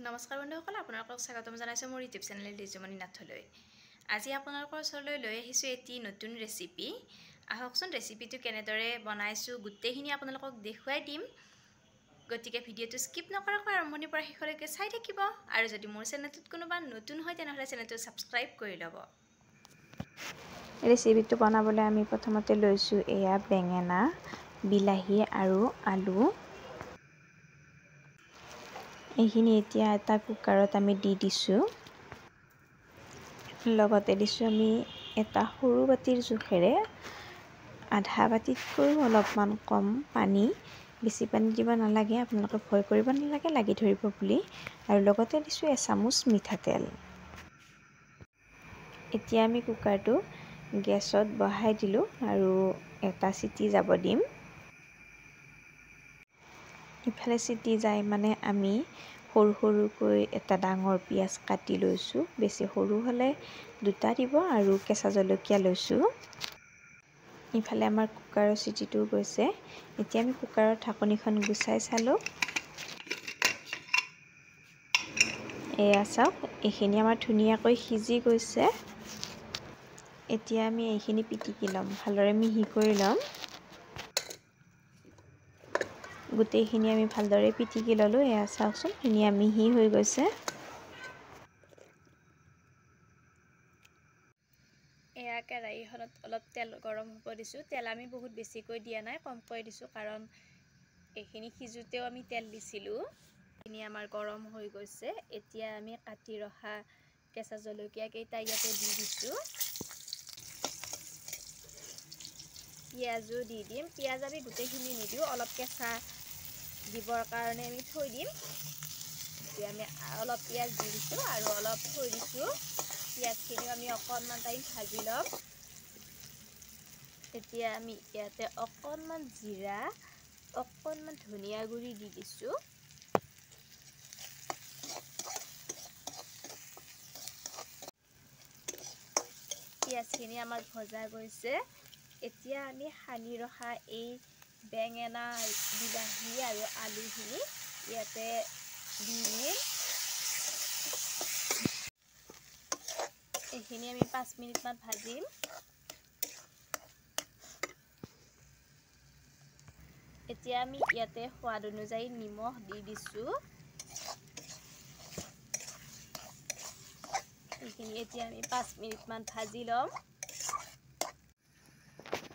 নমস্কাৰ বন্ধুসকল, আপোনালোকক স্বাগতম জনাইছোঁ মোৰ ইউটিউব চেনেল ৰিজুমণি নাথলৈ। আজি আপোনালোকৰ ওচৰলৈ লৈ আহিছোঁ এটি নতুন ৰেচিপি। আহকচোন ৰেচিপিটো কেনেদৰে বনাইছোঁ গোটেইখিনি আপোনালোকক দেখুৱাই দিম। গতিকে ভিডিঅ'টো স্কিপ নকৰাকৈ আৰম্ভণিৰ পৰা শেষলৈকে চাই থাকিব। আৰু যদি মোৰ চেনেলটোত কোনোবা নতুন হয় তেনেহ'লে চেনেলটো ছাবস্ক্ৰাইব কৰি ল'ব। ৰেচিপিটো বনাবলৈ আমি প্ৰথমতে লৈছোঁ এয়া বেঙেনা, বিলাহী আৰু আলু। এইখিনি এতিয়া এটা কুকাৰত আমি দি দিছোঁ। লগতে দিছোঁ আমি এটা সৰু বাতিৰ জোখেৰে আধা বাতিতকৈও অলপমান কম পানী। বেছি পানী দিব নালাগে, আপোনালোকে ভয় কৰিব নালাগে লাগি ধৰিব বুলি। আৰু লগতে দিছোঁ এচামুচ মিঠাতেল। এতিয়া আমি কুকাৰটো গেছত বহাই দিলোঁ আৰু এটা চিটি যাব দিম। ইফালে চিটি যায় মানে আমি সৰু সৰুকৈ এটা ডাঙৰ পিঁয়াজ কাটি লৈছোঁ। বেছি সৰু হ'লে দুটা দিব আৰু কেঁচা জলকীয়া লৈছোঁ। ইফালে আমাৰ কুকাৰৰ চিটিটো গৈছে। এতিয়া আমি কুকাৰৰ ঢাকনিখন গুচাই চালোঁ। এয়া চাওক, এইখিনি আমাৰ ধুনীয়াকৈ সিজি গৈছে। এতিয়া আমি এইখিনি পিটিকি ল'ম, ভালদৰে মিহি কৰি ল'ম। গোটেইখিনি আমি ভালদৰে পিটিকি ল'লোঁ। এয়া চাওকচোন, ধুনীয়া মিহি হৈ গৈছে। এয়া কেৰাহীখনত অলপ তেল গৰম হ'ব দিছোঁ। তেল আমি বহুত বেছিকৈ দিয়া নাই, কমকৈ দিছোঁ, কাৰণ এইখিনি সিজোতেও আমি তেল দিছিলোঁ। এইখিনি আমাৰ গৰম হৈ গৈছে। এতিয়া আমি কাটি ৰখা কেঁচা জলকীয়া কেইটা ইয়াতে দি দিছোঁ। পিঁয়াজো দি দিম। পিঁয়াজ আমি গোটেইখিনি নিদিওঁ, অলপ কেঁচা দিবৰ কাৰণে আমি থৈ দিম। এতিয়া আমি অলপ পিঁয়াজ দি দিছোঁ আৰু অলপ থৈ দিছোঁ। পিঁয়াজখিনিও আমি অকণমান টাইম ভাজি ল'ম। এতিয়া আমি ইয়াতে অকণমান জিৰা, অকণমান ধনিয়া গুড়ি দি দিছোঁ। পিঁয়াজখিনি আমাৰ ভজা গৈছে। এতিয়া আমি সানি ৰখা এই বেঙেনা, বিলাহী আৰু আলুখিনি ইয়াতে দি দিম। এইখিনি আমি 5 মিনিটমান ভাজিম। এতিয়া আমি ইয়াতে সোৱাদ অনুযায়ী নিমখ দি দিছোঁ। এইখিনি এতিয়া আমি 5 মিনিটমান ভাজি ল'ম।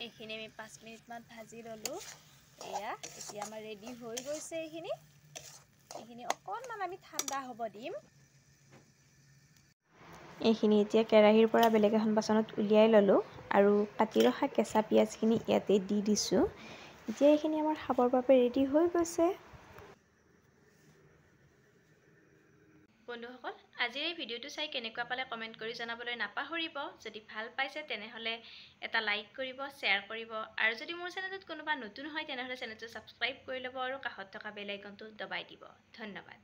এইখিনি আমি 5 মিনিটমান ভাজি ল'লোঁ। এয়া এতিয়া আমাৰ ৰেডি হৈ গৈছে। এইখিনি অকণমান আমি ঠাণ্ডা হ'ব দিম। এইখিনি এতিয়া কেৰাহীৰ পৰা বেলেগ এখন বাচনত উলিয়াই ল'লোঁ আৰু কাটি ৰখা কেঁচা পিঁয়াজখিনি ইয়াতে দি দিছোঁ। এতিয়া এইখিনি আমাৰ খাবৰ বাবে ৰেডি হৈ গৈছে। বন্ধুসকল, আজিৰ এই ভিডিঅ'টো চাই কেনেকুৱা পালে কমেণ্ট কৰি জনাবলৈ নাপাহৰিব। যদি ভাল পাইছে তেনেহ'লে এটা লাইক কৰিব, শ্বেয়াৰ কৰিব। আৰু যদি মোৰ চেনেলটোত কোনোবা নতুন হয় তেনেহ'লে চেনেলটো ছাবস্ক্ৰাইব কৰি ল'ব আৰু কাষত থকা বেল আইকনটো দবাই দিব। ধন্যবাদ।